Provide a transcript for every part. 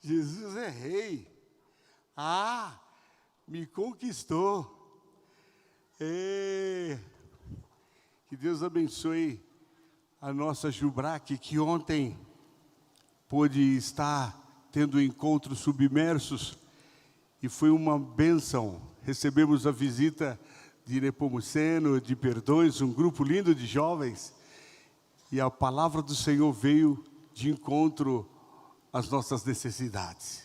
Jesus é rei. Ah, me conquistou. Que Deus abençoe a nossa Jubrac, que ontem pôde estar tendo encontros submersos e foi uma bênção. Recebemos a visita de Nepomuceno, de Perdões, um grupo lindo de jovens, e a palavra do Senhor veio de encontro às nossas necessidades.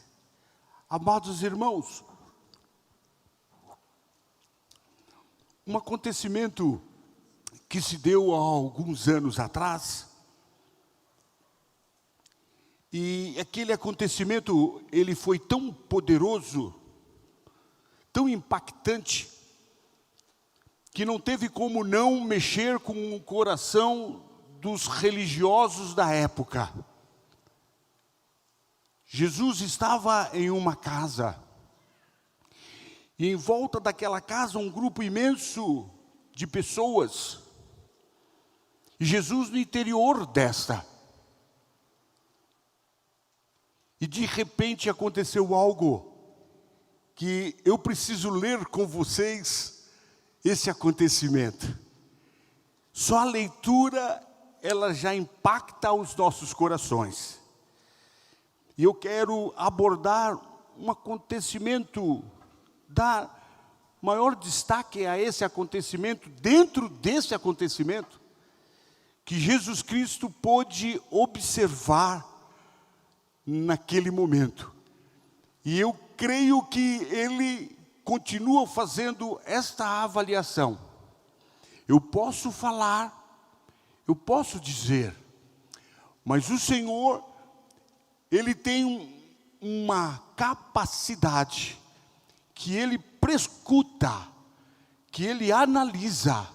Amados irmãos, um acontecimento que se deu há alguns anos atrás, e aquele acontecimento, ele foi tão poderoso, tão impactante, que não teve como não mexer com o coração dos religiosos da época. Jesus estava em uma casa, e em volta daquela casa um grupo imenso de pessoas, e Jesus no interior desta. E de repente aconteceu algo que eu preciso ler com vocês esse acontecimento. Só a leitura, ela já impacta os nossos corações. E eu quero abordar um acontecimento, dar maior destaque a esse acontecimento, dentro desse acontecimento, que Jesus Cristo pôde observar naquele momento. E eu creio que Ele continua fazendo esta avaliação. Eu posso falar, eu posso dizer, mas o Senhor, Ele tem uma capacidade que Ele prescuta, que Ele analisa,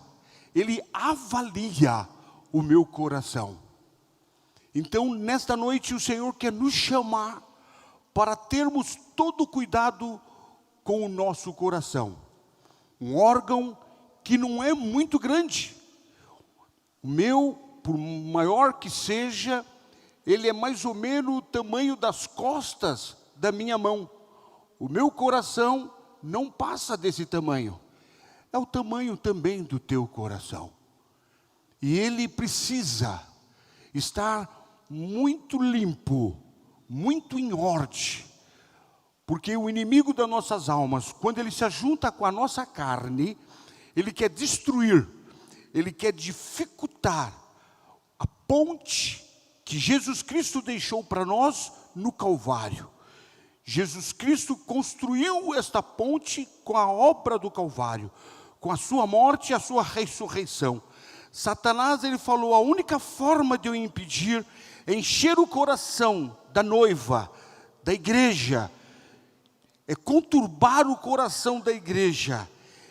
Ele avalia o meu coração. Então, nesta noite, o Senhor quer nos chamar para termos todo cuidado com o nosso coração. Um órgão que não é muito grande. O meu, por maior que seja, ele é mais ou menos o tamanho das costas da minha mão. O meu coração não passa desse tamanho. É o tamanho também do teu coração. E ele precisa estar muito limpo, muito em ordem, porque o inimigo das nossas almas, quando ele se ajunta com a nossa carne, ele quer destruir, ele quer dificultar a ponte que Jesus Cristo deixou para nós no Calvário. Jesus Cristo construiu esta ponte com a obra do Calvário, com a sua morte e a sua ressurreição. Satanás, ele falou, a única forma de eu impedir é encher o coração da noiva, da igreja, é conturbar o coração da igreja,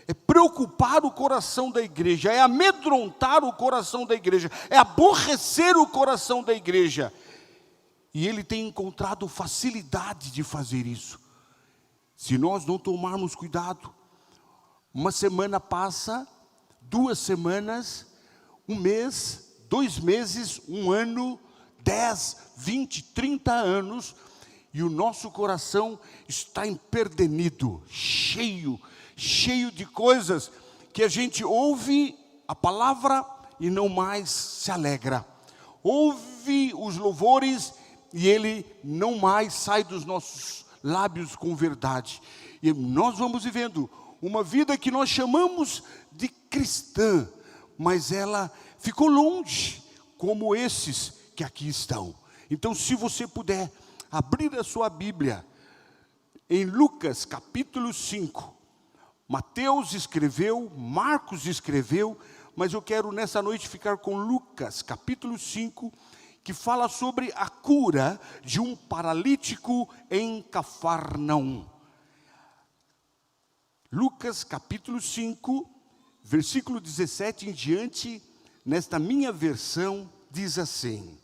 é preocupar o coração da igreja, é amedrontar o coração da igreja, é aborrecer o coração da igreja. E ele tem encontrado facilidade de fazer isso. Se nós não tomarmos cuidado, uma semana passa, 2 semanas, 1 mês, 2 meses, 1 ano, 10, 20, 30 anos, e o nosso coração está empedernido, cheio de coisas que a gente ouve a palavra e não mais se alegra. Ouve os louvores e ele não mais sai dos nossos lábios com verdade. E nós vamos vivendo uma vida que nós chamamos de cristã, mas ela ficou longe, como esses que aqui estão. Então, se você puder abrir a sua Bíblia em Lucas capítulo 5, Mateus escreveu, Marcos escreveu, mas eu quero nessa noite ficar com Lucas capítulo 5, que fala sobre a cura de um paralítico em Cafarnaum. Lucas capítulo 5, versículo 17 em diante, nesta minha versão, diz assim: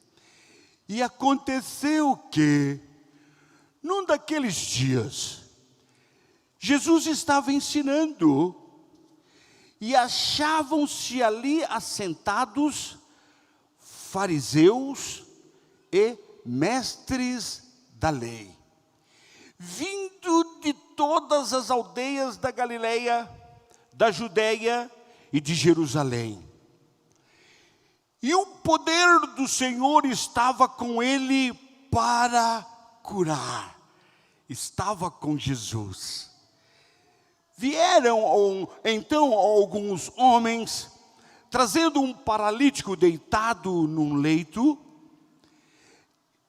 e aconteceu que, num daqueles dias, Jesus estava ensinando, e achavam-se ali assentados fariseus e mestres da lei. vindo de todas as aldeias da Galileia, da Judeia e de Jerusalém. E o poder do Senhor estava com ele para curar. Estava com Jesus. Vieram então alguns homens, trazendo um paralítico deitado num leito.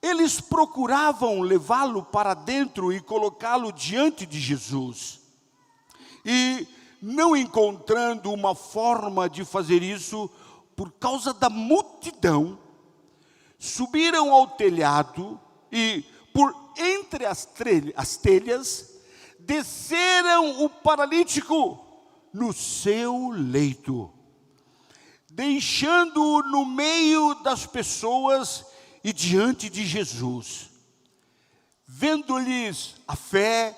Eles procuravam levá-lo para dentro e colocá-lo diante de Jesus. E, não encontrando uma forma de fazer isso, por causa da multidão, subiram ao telhado e, por entre as telhas, desceram o paralítico no seu leito, deixando-o no meio das pessoas e diante de Jesus. Vendo-lhes a fé,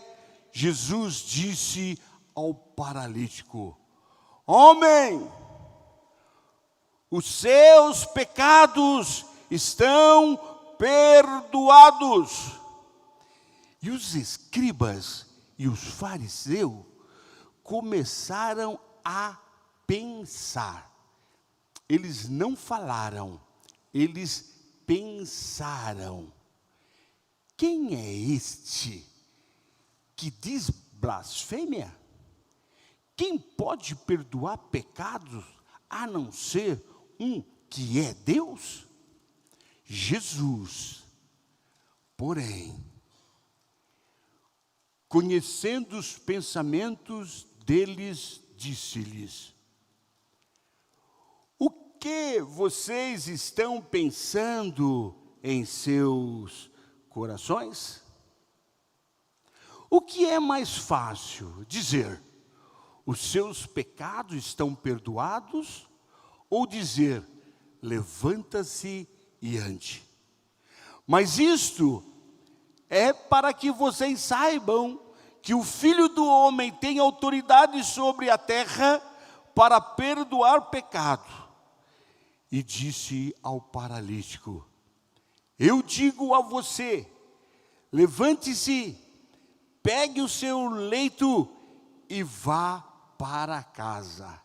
Jesus disse ao paralítico: homem, os seus pecados estão perdoados. E os escribas e os fariseus começaram a pensar. Eles não falaram, eles pensaram: quem é este que diz blasfêmia? Quem pode perdoar pecados a não ser um que é Deus? Jesus, porém, conhecendo os pensamentos deles, disse-lhes: o que vocês estão pensando em seus corações? O que é mais fácil dizer: os seus pecados estão perdoados? Ou dizer: levanta-se e ande? Mas isto é para que vocês saibam que o Filho do Homem tem autoridade sobre a terra para perdoar pecado. E disse ao paralítico: eu digo a você, levante-se, pegue o seu leito e vá para casa.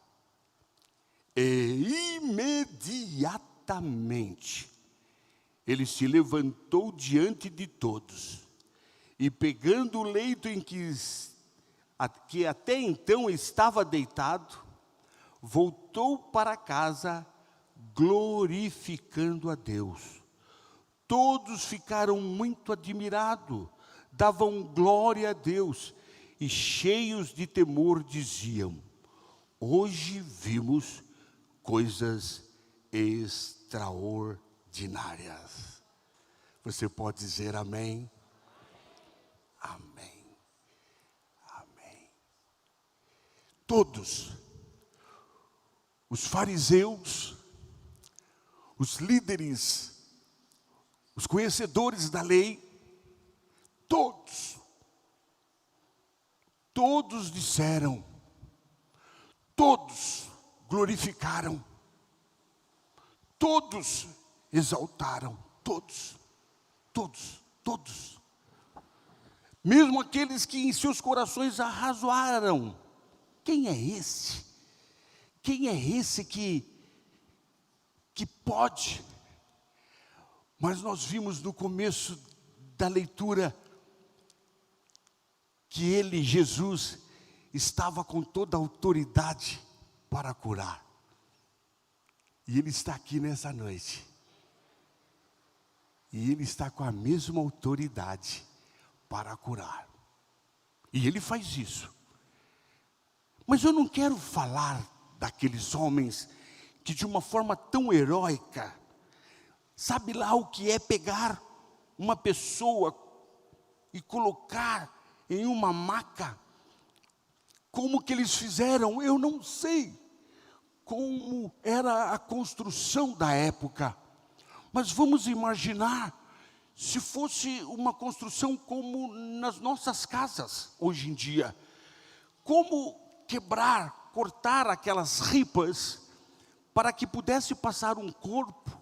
E imediatamente ele se levantou diante de todos e, pegando o leito em que até então estava deitado, voltou para casa, glorificando a Deus. Todos ficaram muito admirados, davam glória a Deus e, cheios de temor, diziam: hoje vimos coisas extraordinárias. Você pode dizer amém? Amém. Amém. Todos, os fariseus, os líderes, os conhecedores da lei, todos disseram, todos glorificaram, todos exaltaram, todos. Mesmo aqueles que em seus corações arrazoaram: quem é esse? Quem é esse que pode? Mas nós vimos no começo da leitura que ele, Jesus, estava com toda a autoridade para curar. E ele está aqui nessa noite. E ele está com a mesma autoridade para curar. E ele faz isso. Mas eu não quero falar daqueles homens que, de uma forma tão heróica, sabe lá o que é pegar uma pessoa e colocar em uma maca. Como que eles fizeram? Eu não sei como era a construção da época. Mas vamos imaginar se fosse uma construção como nas nossas casas hoje em dia. Como quebrar, cortar aquelas ripas para que pudesse passar um corpo.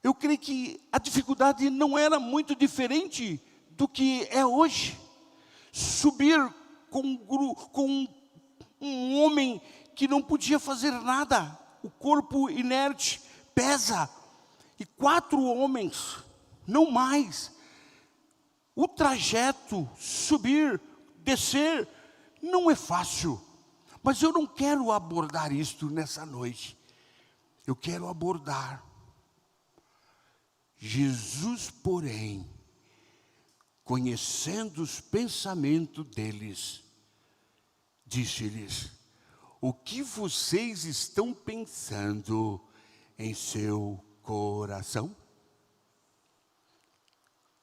Eu creio que a dificuldade não era muito diferente do que é hoje. Subir com um homem que não podia fazer nada, o corpo inerte, pesa, e 4 homens, não mais. O trajeto, subir, descer, não é fácil. Mas eu não quero abordar isto nessa noite. Eu quero abordar. Jesus, porém, conhecendo os pensamentos deles, disse-lhes: o que vocês estão pensando em seu coração?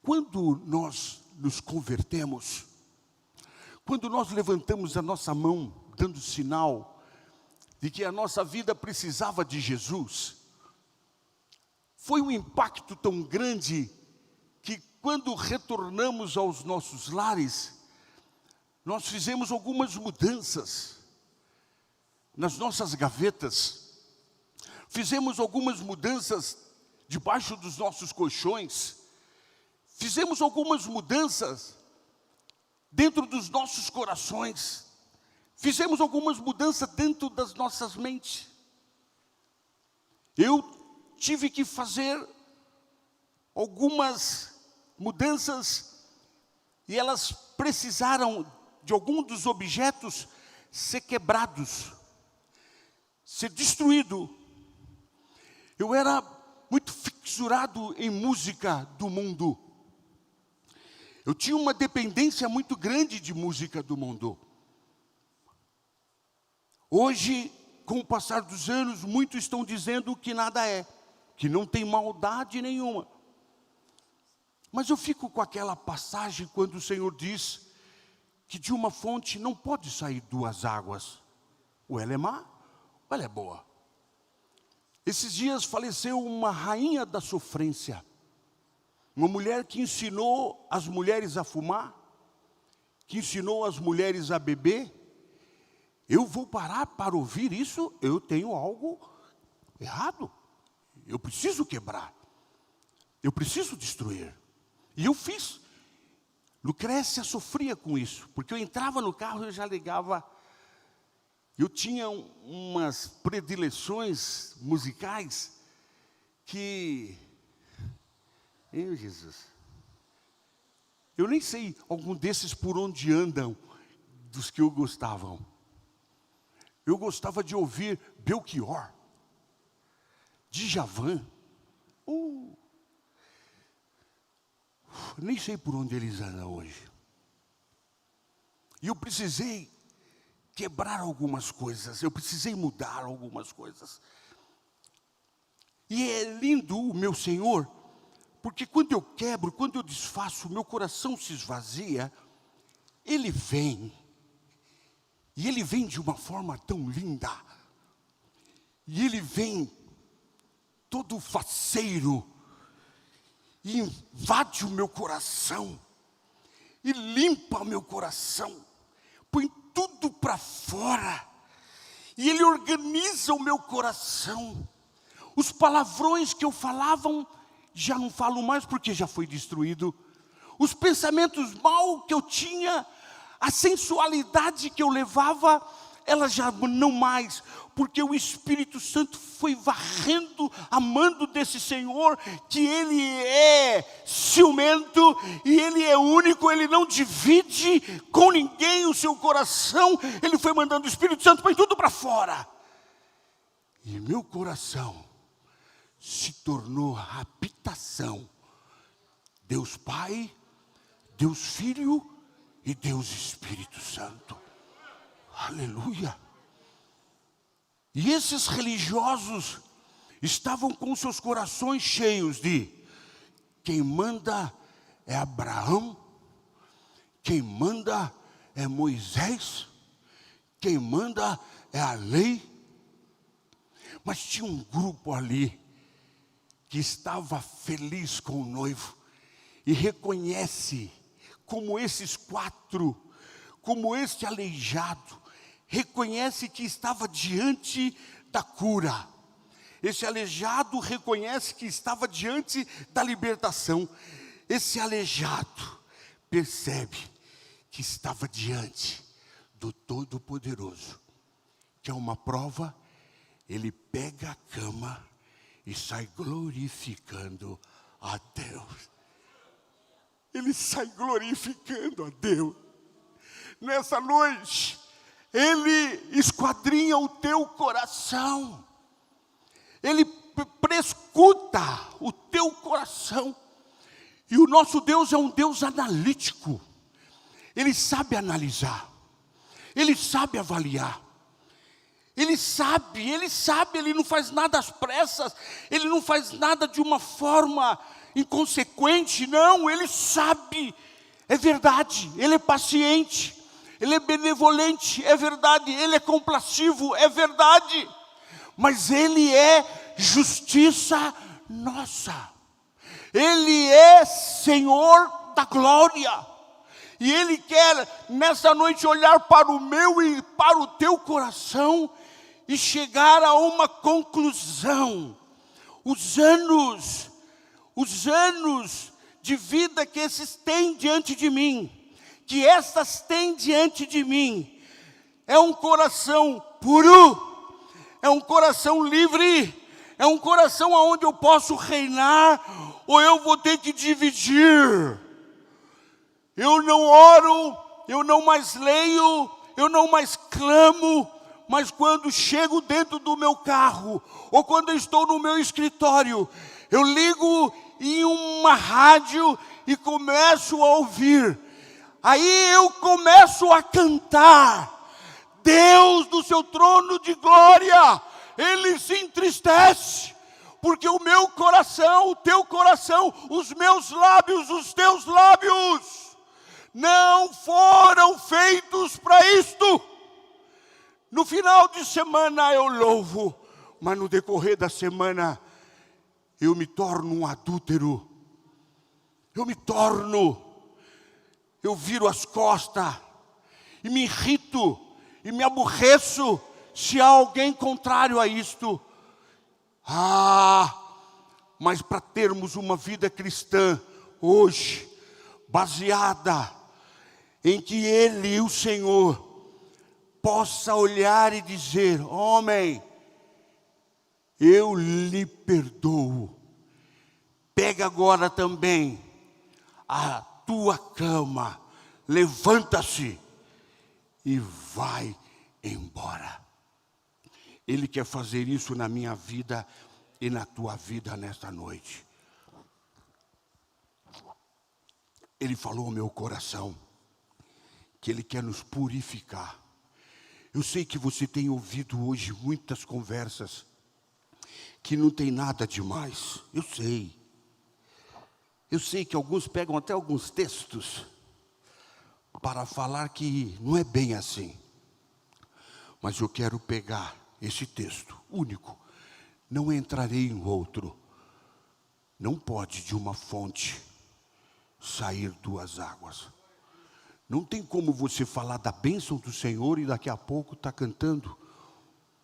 Quando nós nos convertemos, quando nós levantamos a nossa mão, dando sinal de que a nossa vida precisava de Jesus, foi um impacto tão grande que quando retornamos aos nossos lares, nós fizemos algumas mudanças nas nossas gavetas, fizemos algumas mudanças debaixo dos nossos colchões, fizemos algumas mudanças dentro dos nossos corações, fizemos algumas mudanças dentro das nossas mentes. Eu tive que fazer algumas mudanças e elas precisaram de algum dos objetos ser quebrados, ser destruído. Eu era muito fissurado em música do mundo. Eu tinha uma dependência muito grande de música do mundo. Hoje, com o passar dos anos, muitos estão dizendo que nada é, que não tem maldade nenhuma. Mas eu fico com aquela passagem quando o Senhor diz que de uma fonte não pode sair 2 águas. Ou ela é má, ou ela é boa. Esses dias faleceu uma rainha da sofrência. Uma mulher que ensinou as mulheres a fumar, que ensinou as mulheres a beber. Eu vou parar para ouvir isso? Eu tenho algo errado. Eu preciso quebrar. Eu preciso destruir. E eu fiz. Lucrécia sofria com isso, porque eu entrava no carro e eu já ligava. Eu tinha umas predileções musicais que... Meu Jesus. Eu nem sei algum desses por onde andam, dos que eu gostava. Eu gostava de ouvir Belchior, Djavan. Nem sei por onde eles andam hoje. E eu precisei quebrar algumas coisas, eu precisei mudar algumas coisas. E é lindo o meu Senhor, porque quando eu quebro, quando eu desfaço, meu coração se esvazia, Ele vem. E Ele vem de uma forma tão linda. E Ele vem todo faceiro, e invade o meu coração, e limpa o meu coração, põe tudo para fora, e Ele organiza o meu coração. Os palavrões que eu falava, já não falo mais porque já foi destruído. Os pensamentos mal que eu tinha, a sensualidade que eu levava, ela já não mais, porque o Espírito Santo foi varrendo a mando desse Senhor, que Ele é ciumento, e Ele é único, Ele não divide com ninguém o seu coração. Ele foi mandando o Espírito Santo para tudo para fora. E meu coração se tornou a habitação. Deus Pai, Deus Filho e Deus Espírito Santo. Aleluia. E esses religiosos estavam com seus corações cheios de: quem manda é Abraão, quem manda é Moisés, quem manda é a lei. Mas tinha um grupo ali que estava feliz com o noivo e reconhece como esses 4, como este aleijado, reconhece que estava diante da cura. Esse aleijado reconhece que estava diante da libertação. Esse aleijado percebe que estava diante do Todo-Poderoso, que é uma prova, ele pega a cama e sai glorificando a Deus. Ele sai glorificando a Deus. Nessa noite, ele esquadrinha o teu coração. Ele prescuta o teu coração. E o nosso Deus é um Deus analítico. Ele sabe analisar. Ele sabe avaliar. Ele sabe, ele não faz nada às pressas. Ele não faz nada de uma forma inconsequente, não, ele sabe, é verdade, ele é paciente, ele é benevolente, é verdade, ele é compassivo, é verdade, mas ele é justiça nossa, ele é Senhor da glória, e ele quer nessa noite olhar para o meu e para o teu coração e chegar a uma conclusão. Os anos de vida que esses têm diante de mim, que essas têm diante de mim, é um coração puro, é um coração livre, é um coração onde eu posso reinar, ou eu vou ter que dividir. Eu não oro, eu não mais leio, eu não mais clamo, mas quando chego dentro do meu carro, ou quando eu estou no meu escritório, eu ligo em uma rádio e começo a ouvir. Aí eu começo a cantar. Deus do seu trono de glória, Ele se entristece, porque o meu coração, o teu coração, os meus lábios, os teus lábios, não foram feitos para isto. No final de semana eu louvo, mas no decorrer da semana eu me torno um adúltero, eu viro as costas, e me irrito, e me aborreço, se há alguém contrário a isto. Mas para termos uma vida cristã, hoje, baseada em que Ele, o Senhor, possa olhar e dizer: homem, eu lhe perdoo. Pega agora também a tua cama, levanta-se e vai embora. Ele quer fazer isso na minha vida e na tua vida nesta noite. Ele falou ao meu coração que Ele quer nos purificar. Eu sei que você tem ouvido hoje muitas conversas que não tem nada demais. Eu sei que alguns pegam até alguns textos para falar que não é bem assim. Mas eu quero pegar esse texto único. Não entrarei em outro. Não pode de uma fonte sair duas águas. Não tem como você falar da bênção do Senhor e daqui a pouco está cantando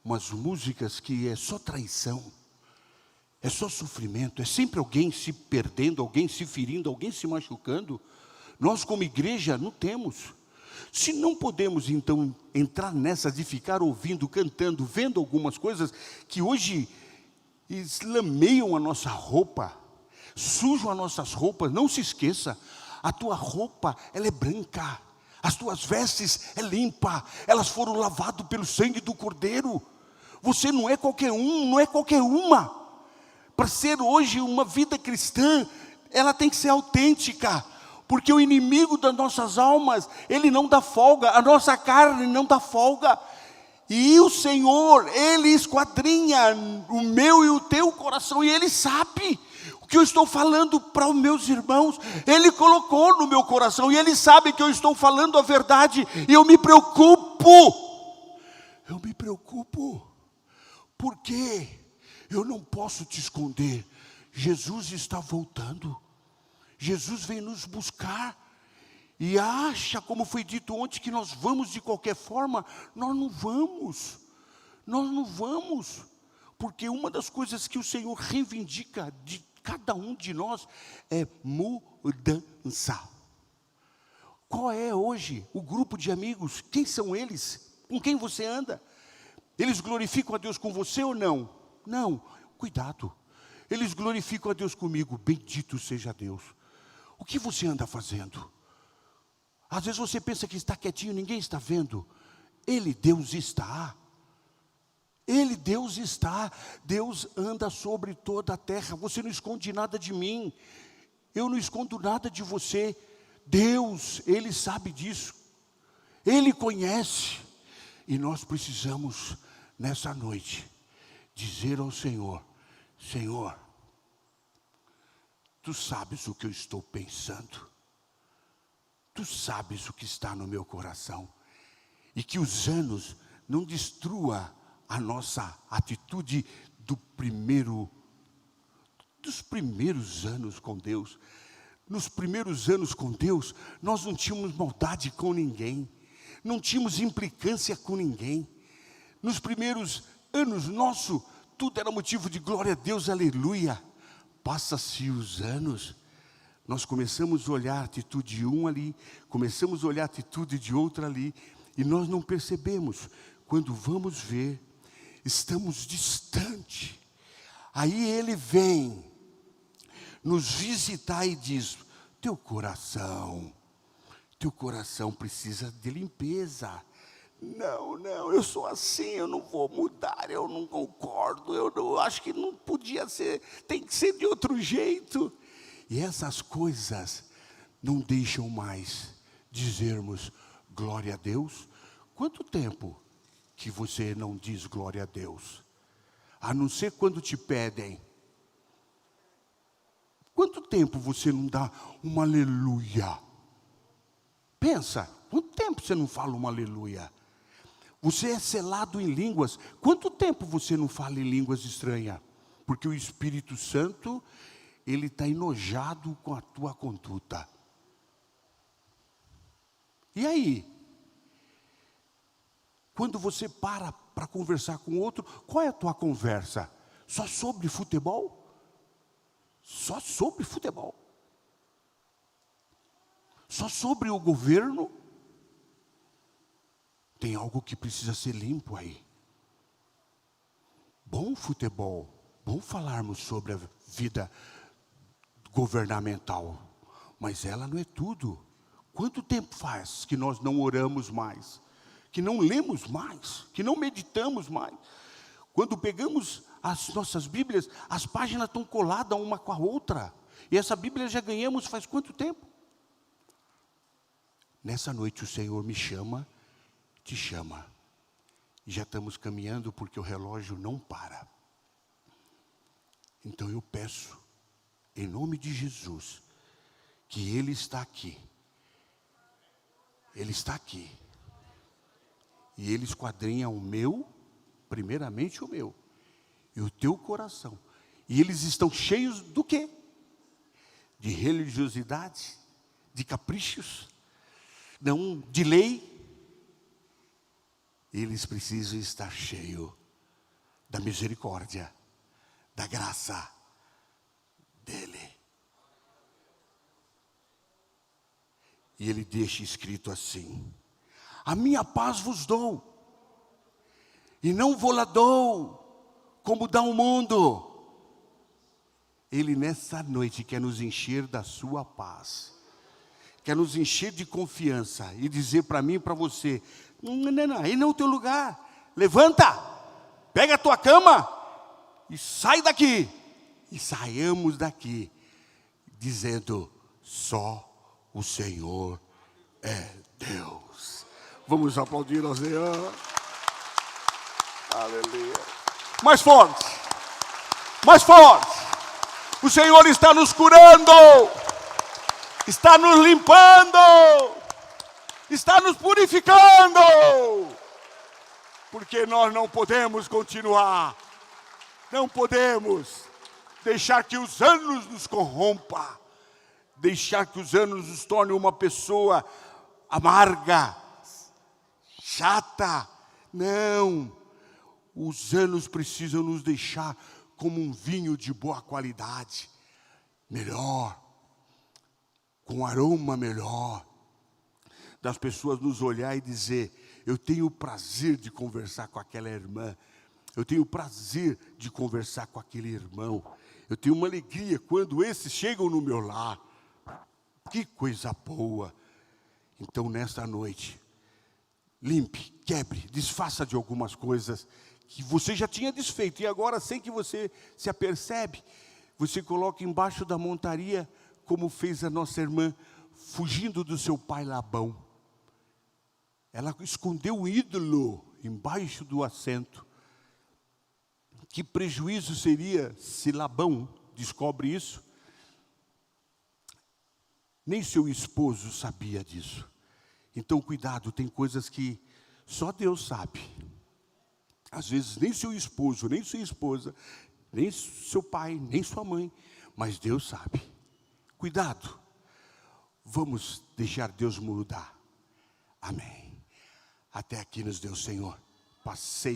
umas músicas que é só traição, é só sofrimento, é sempre alguém se perdendo, alguém se ferindo, alguém se machucando. Nós como igreja não temos. Se não podemos então entrar nessa de ficar ouvindo, cantando, vendo algumas coisas que hoje eslameiam a nossa roupa, sujam as nossas roupas, não se esqueça, a tua roupa, ela é branca, as tuas vestes é limpa, elas foram lavadas pelo sangue do Cordeiro. Você não é qualquer um, não é qualquer uma. Para ser hoje uma vida cristã, ela tem que ser autêntica, porque o inimigo das nossas almas, ele não dá folga, a nossa carne não dá folga. E o Senhor, Ele esquadrinha o meu e o teu coração, e Ele sabe o que eu estou falando para os meus irmãos. Ele colocou no meu coração, e Ele sabe que eu estou falando a verdade, e eu me preocupo. Porque eu não posso te esconder. Jesus está voltando. Jesus vem nos buscar. E acha, como foi dito ontem, que nós vamos de qualquer forma. Nós não vamos, porque uma das coisas que o Senhor reivindica de cada um de nós é mudança. Qual é hoje o grupo de amigos? Quem são eles? Com quem você anda? Eles glorificam a Deus com você ou não? Não, cuidado. Eles glorificam a Deus comigo, bendito seja Deus. O que você anda fazendo? Às vezes você pensa que está quietinho, ninguém está vendo. Ele, Deus está. Ele, Deus está. Deus anda sobre toda a terra. Você não esconde nada de mim. Eu não escondo nada de você. Deus, Ele sabe disso. Ele conhece. E nós precisamos, nessa noite, dizer ao Senhor: Senhor, Tu sabes o que eu estou pensando. Tu sabes o que está no meu coração. E que os anos não destrua a nossa atitude dos primeiros anos com Deus. Nos primeiros anos com Deus, nós não tínhamos maldade com ninguém. Não tínhamos implicância com ninguém. Nos primeiros anos nosso, tudo era motivo de glória a Deus, aleluia. Passa-se os anos, nós começamos a olhar a atitude de um ali, começamos a olhar a atitude de outro ali, e nós não percebemos. Quando vamos ver, estamos distante. Aí Ele vem nos visitar e diz: teu coração precisa de limpeza. Não, eu sou assim, eu não vou mudar, eu não concordo, eu acho que não podia ser, tem que ser de outro jeito. E essas coisas não deixam mais dizermos glória a Deus. Quanto tempo que você não diz glória a Deus? A não ser quando te pedem. Quanto tempo você não dá um aleluia? Pensa, quanto tempo você não fala um aleluia? Você é selado em línguas. Quanto tempo você não fala em línguas estranhas? Porque o Espírito Santo, ele está enojado com a tua conduta. E aí? Quando você para conversar com outro, qual é a tua conversa? Só sobre futebol? Só sobre futebol? Só sobre o governo? Tem algo que precisa ser limpo aí. Bom futebol, bom falarmos sobre a vida governamental, mas ela não é tudo. Quanto tempo faz que nós não oramos mais, que não lemos mais, que não meditamos mais? Quando pegamos as nossas Bíblias, as páginas estão coladas uma com a outra, e essa Bíblia já ganhamos faz quanto tempo? Nessa noite o Senhor me chama, te chama, e já estamos caminhando porque o relógio não para. Então eu peço, em nome de Jesus, que Ele está aqui. Ele está aqui. E Ele esquadrinha o meu, primeiramente o meu, e o teu coração. E eles estão cheios do quê? De religiosidade, de caprichos, não de lei. Eles precisam estar cheios da misericórdia, da graça dEle. E Ele deixa escrito assim: a minha paz vos dou, e não vou lá dou, como dá o mundo. Ele nessa noite quer nos encher da sua paz, quer nos encher de confiança, e dizer para mim e para você: não, aí não é o teu lugar, levanta, pega a tua cama, e sai daqui, e saiamos daqui, dizendo: só o Senhor é Deus. Vamos aplaudir ao Senhor. Aleluia. Mais forte, mais forte. O Senhor está nos curando, está nos limpando, está nos purificando, porque nós não podemos continuar, não podemos deixar que os anos nos corrompam, deixar que os anos nos tornem uma pessoa amarga, chata. Não, os anos precisam nos deixar como um vinho de boa qualidade, melhor, com aroma melhor. das pessoas nos olhar e dizer: eu tenho o prazer de conversar com aquela irmã, eu tenho o prazer de conversar com aquele irmão, eu tenho uma alegria quando esses chegam no meu lar. Que coisa boa! Então, nesta noite, limpe, quebre, desfaça de algumas coisas que você já tinha desfeito, e agora, sem que você se apercebe, você coloca embaixo da montaria, como fez a nossa irmã, fugindo do seu pai Labão. Ela escondeu o ídolo embaixo do assento. Que prejuízo seria se Labão descobre isso? Nem seu esposo sabia disso. Então, cuidado, tem coisas que só Deus sabe. Às vezes, nem seu esposo, nem sua esposa, nem seu pai, nem sua mãe, mas Deus sabe. Cuidado. Vamos deixar Deus mudar. Amém. Até aqui nos deu o Senhor. Passei.